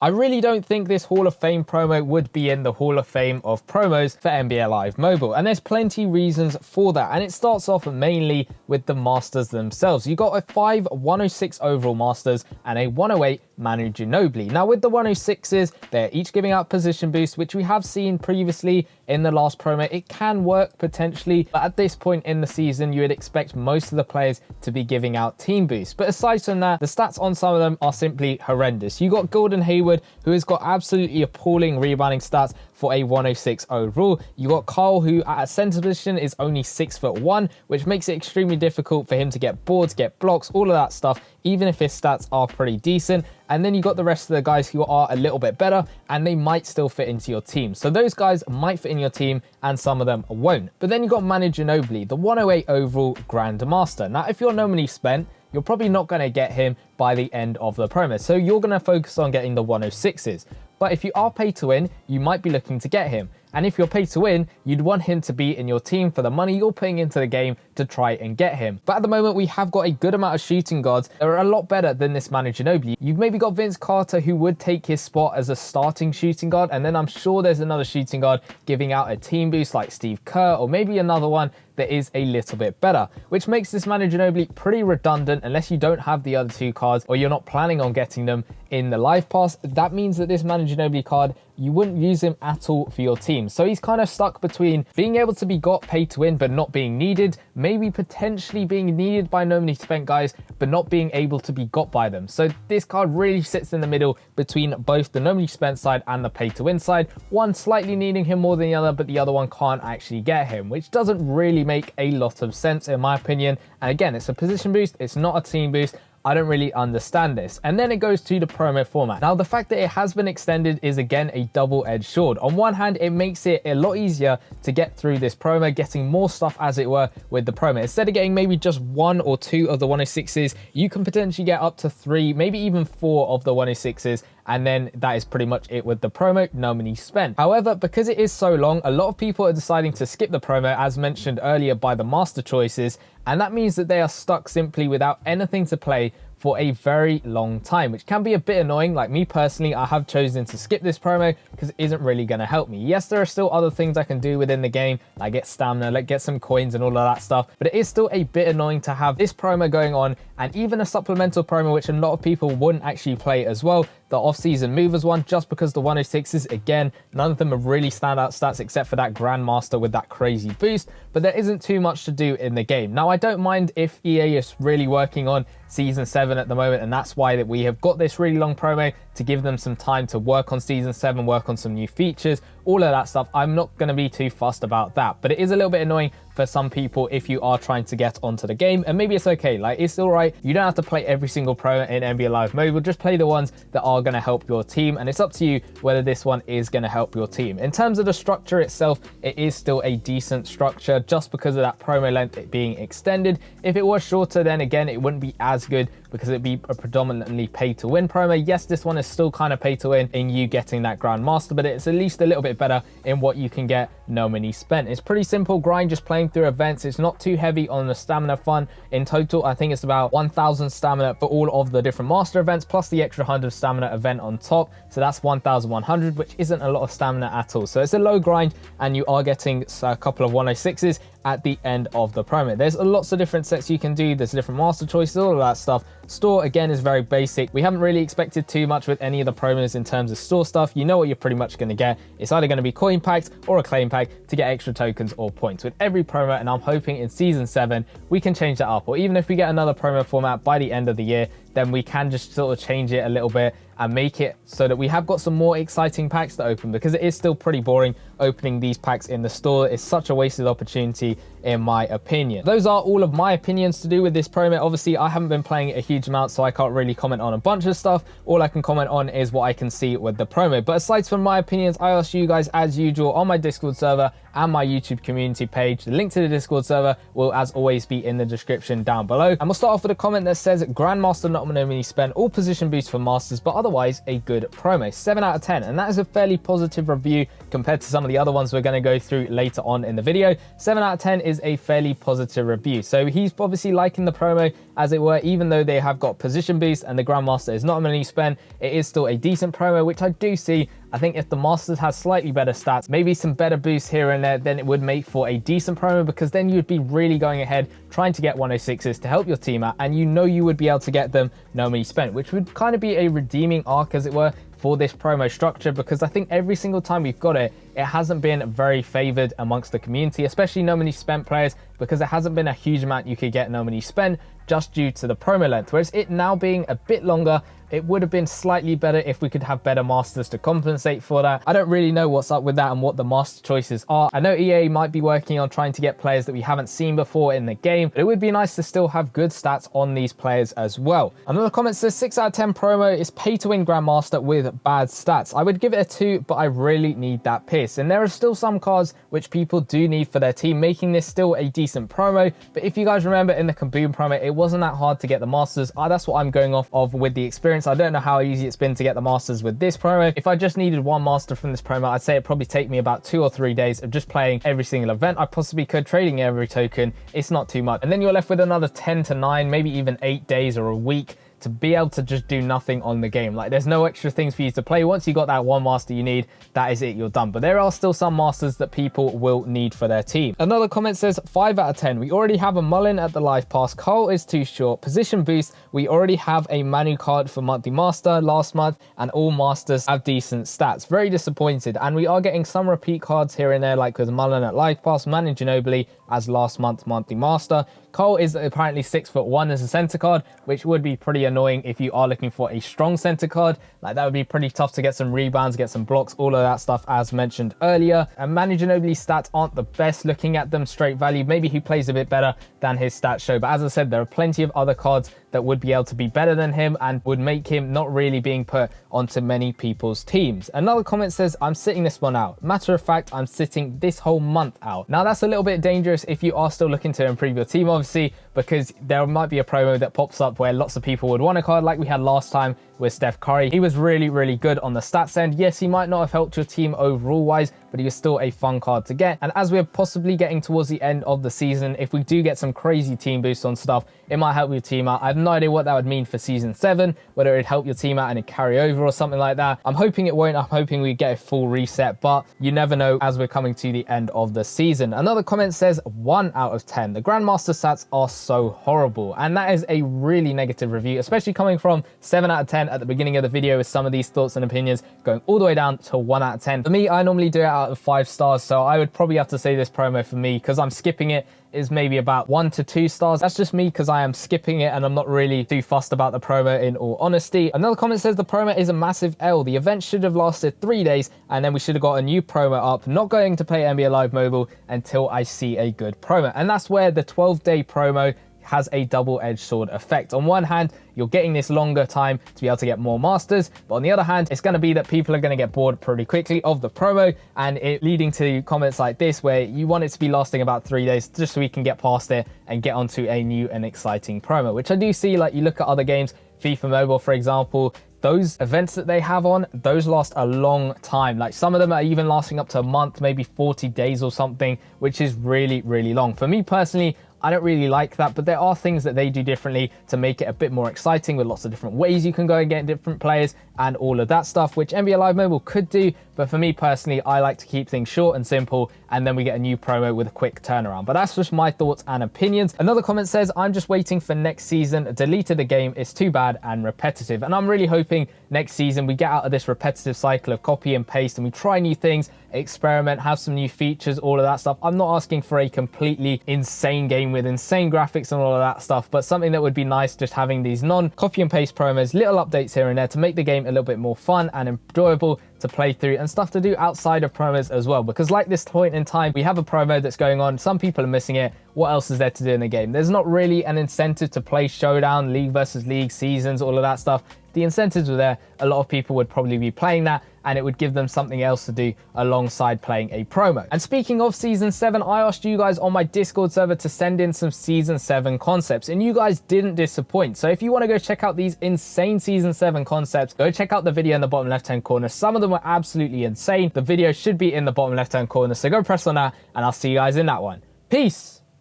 I really don't think this Hall of Fame promo would be in the Hall of Fame of promos for NBA Live Mobile, and there's plenty reasons for that, and it starts off mainly with the Masters themselves. You got a 5 106 overall Masters and a 108 Manu Ginobili. Now with the 106s, they're each giving out position boosts, which we have seen previously in the last promo. It can work potentially, but at this point in the season, you would expect most of the players to be giving out team boosts. But aside from that, the stats on some of them are simply horrendous. You got Gordon Hayward, who has got absolutely appalling rebounding stats for a 106 overall. You got Carl, who at a center position is only 6'1", which makes it extremely difficult for him to get boards, get blocks, all of that stuff, even if his stats are pretty decent. And then you got the rest of the guys who are a little bit better, and they might still fit into your team. So those guys might fit in your team, and some of them won't. But then you got Manu Ginobili, the 108 overall Grandmaster. Now, if you're normally spent, you're probably not going to get him by the end of the promo. So you're going to focus on getting the 106s. But if you are pay to win, you might be looking to get him. And if you're paid to win, you'd want him to be in your team for the money you're putting into the game to try and get him. But at the moment, we have got a good amount of shooting guards that are a lot better than this Manu Ginobili. You've maybe got Vince Carter, who would take his spot as a starting shooting guard. And then I'm sure there's another shooting guard giving out a team boost like Steve Kerr, or maybe another one that is a little bit better, which makes this Manu Ginobili pretty redundant unless you don't have the other two cards or you're not planning on getting them in the live pass. That means that this Manu Ginobili card, you wouldn't use him at all for your team. So he's kind of stuck between being able to be got paid to win but not being needed, maybe potentially being needed by normally spent guys but not being able to be got by them. So this card really sits in the middle between both the normally spent side and the pay to win side, one slightly needing him more than the other, but the other one can't actually get him, which doesn't really make a lot of sense in my opinion. And again, it's a position boost, it's not a team boost. I don't really understand this. And then it goes to the promo format. Now, the fact that it has been extended is again a double-edged sword. On one hand, it makes it a lot easier to get through this promo, getting more stuff as it were with the promo. Instead of getting maybe just 1 or 2 of the 106s, you can potentially get up to 3, maybe even 4 of the 106s. And then that is pretty much it with the promo, no money spent. However, because it is so long, a lot of people are deciding to skip the promo, as mentioned earlier by the master choices, and that means that they are stuck simply without anything to play for a very long time, which can be a bit annoying. Like me personally, I have chosen to skip this promo because it isn't really going to help me. Yes, there are still other things I can do within the game, like get stamina, like get some coins and all of that stuff, but it is still a bit annoying to have this promo going on, and even a supplemental promo, which a lot of people wouldn't actually play as well, the off-season movers one, just because the 106s, again, none of them are really standout stats except for that Grandmaster with that crazy boost, but there isn't too much to do in the game. Now, I don't mind if EA is really working on Season 7 at the moment, and that's why that we have got this really long promo to give them some time to work on Season 7, work on some new features, all of that stuff. I'm not going to be too fussed about that, but it is a little bit annoying for some people if you are trying to get onto the game, and maybe it's okay. Like, it's all right. You don't have to play every single promo in NBA Live Mobile. Just play the ones that are going to help your team, and it's up to you whether this one is going to help your team. In terms of the structure itself, it is still a decent structure just because of that promo length it being extended. If it was shorter, then again, it wouldn't be as good because it'd be a predominantly pay to win promo. Yes, this one is still kind of pay to win in you getting that Grandmaster, but it's at least a little bit better in what you can get no money spent. It's pretty simple grind, just playing through events. It's not too heavy on the stamina fun. In total, I think it's about 1,000 stamina for all of the different master events, plus the extra 100 stamina event on top. So that's 1,100, which isn't a lot of stamina at all. So it's a low grind, and you are getting a couple of 106s at the end of the promo. There's lots of different sets you can do. There's different master choices, all of that stuff. Store, again, is very basic. We haven't really expected too much with any of the promos in terms of store stuff. You know what you're pretty much going to get. It's either going to be coin packs or a claim pack to get extra tokens or points with every promo, and I'm hoping in Season 7 we can change that up, or even if we get another promo format by the end of the year, then we can just sort of change it a little bit and make it so that we have got some more exciting packs to open, because it is still pretty boring opening these packs in the store. It's such a wasted opportunity in my opinion. Those are all of my opinions to do with this promo. Obviously, I haven't been playing it a huge amount, so I can't really comment on a bunch of stuff. All I can comment on is what I can see with the promo. But aside from my opinions, I asked you guys as usual on my Discord server and my YouTube community page. The link to the Discord server will, as always, be in the description down below. And we'll start off with a comment that says, Grandmaster not normally spent all position boosts for Masters, but otherwise a good promo. 7 out of 10. And that is a fairly positive review compared to some of the other ones we're going to go through later on in the video. 7 out of 10 is a fairly positive review. So he's obviously liking the promo, as it were. Even though they have got position boost and the Grandmaster is not a mini spend, it is still a decent promo, which I do see. I think if the Masters has slightly better stats, maybe some better boosts here and there, then it would make for a decent promo, because then you'd be really going ahead trying to get 106s to help your team out, and you know you would be able to get them no money spent, which would kind of be a redeeming arc, as it were, for this promo structure, because I think every single time we've got it, it hasn't been very favored amongst the community, especially no money spent players, because there hasn't been a huge amount you could get no money spent just due to the promo length. Whereas it now being a bit longer, it would have been slightly better if we could have better masters to compensate for that. I don't really know what's up with that and what the master choices are. I know EA might be working on trying to get players that we haven't seen before in the game, but it would be nice to still have good stats on these players as well. Another comment says 6 out of 10 promo is pay to win Grandmaster with bad stats. I would give it a 2, but I really need that Pierce. And there are still some cards which people do need for their team, making this still a decent promo. But if you guys remember in the Kaboom promo, it wasn't that hard to get the masters. That's what I'm going off of with the experience. I don't know how easy it's been to get the masters with this promo. If I just needed one master from this promo, I'd say it'd probably take me about 2 or 3 days of just playing every single event I possibly could, trading every token. It's not too much. And then you're left with another 10 to 9, maybe even 8 days or a week to be able to just do nothing on the game. Like, there's no extra things for you to play. Once you got that one master you need, that is it, you're done. But there are still some masters that people will need for their team. Another comment says 5 out of 10. We already have a Mullen at the life pass. Cole is too short. Position boost. We already have a Manu card for monthly master last month, and all masters have decent stats. Very disappointed. And we are getting some repeat cards here and there, like with Mullen at life pass, Manu Ginobili as last month monthly master. Cole is apparently 6'1" as a center card, which would be pretty annoying if you are looking for a strong center card. Like, that would be pretty tough to get some rebounds, get some blocks, all of that stuff as mentioned earlier. And Manu Ginobili's stats aren't the best looking at them straight value. Maybe he plays a bit better than his stats show, but as I said, there are plenty of other cards that would be able to be better than him and would make him not really being put onto many people's teams. Another comment says, I'm sitting this one out. Matter of fact, I'm sitting this whole month out. Now, that's a little bit dangerous if you are still looking to improve your team, obviously, because there might be a promo that pops up where lots of people would want a card, like we had last time with Steph Curry. He was really, really good on the stats end. Yes, he might not have helped your team overall wise, but he was still a fun card to get. And as we're possibly getting towards the end of the season, if we do get some crazy team boosts on stuff, it might help your team out. I have no idea what that would mean for season 7, whether it'd help your team out and it carry over or something like that. I'm hoping it won't. I'm hoping we get a full reset, but you never know as we're coming to the end of the season. Another comment says 1 out of 10. The Grandmaster stats are so horrible, and that is a really negative review, especially coming from 7 out of 10 at the beginning of the video with some of these thoughts and opinions going all the way down to 1 out of 10. For me, I normally do it out of 5 stars, so I would probably have to say this promo for me, because I'm skipping it, is maybe about 1 to 2 stars. That's just me because I am skipping it and I'm not really too fussed about the promo, in all honesty. Another comment says the promo is a massive L. The event should have lasted 3 days and then we should have got a new promo up. Not going to play NBA Live Mobile until I see a good promo. And that's where the 12-day promo has a double-edged sword effect. On one hand, you're getting this longer time to be able to get more masters, but on the other hand, it's going to be that people are going to get bored pretty quickly of the promo, and it leading to comments like this where you want it to be lasting about 3 days just so we can get past it and get onto a new and exciting promo, which I do see. Like, you look at other games, FIFA Mobile, for example, those events that they have on, those last a long time. Like, some of them are even lasting up to a month, maybe 40 days or something, which is really, really long. For me personally, I don't really like that, but there are things that they do differently to make it a bit more exciting, with lots of different ways you can go and get different players and all of that stuff, which NBA Live Mobile could do. But for me personally, I like to keep things short and simple, and then we get a new promo with a quick turnaround. But that's just my thoughts and opinions. Another comment says, I'm just waiting for next season. Deleted the game. It's too bad and repetitive. And I'm really hoping next season we get out of this repetitive cycle of copy and paste and we try new things, experiment, have some new features, all of that stuff. I'm not asking for a completely insane game with insane graphics and all of that stuff, but something that would be nice, just having these non-copy and paste promos, little updates here and there to make the game a little bit more fun and enjoyable to play through, and stuff to do outside of promos as well. Because like this point in time, we have a promo that's going on, some people are missing it. What else is there to do in the game? There's not really an incentive to play Showdown, League versus League, Seasons, all of that stuff. The incentives were there. A lot of people would probably be playing that, and it would give them something else to do alongside playing a promo. And speaking of Season 7, I asked you guys on my Discord server to send in some Season 7 concepts, and you guys didn't disappoint. So if you want to go check out these insane Season 7 concepts, go check out the video in the bottom left-hand corner. Some of them were absolutely insane. The video should be in the bottom left-hand corner, so go press on that, and I'll see you guys in that one. Peace!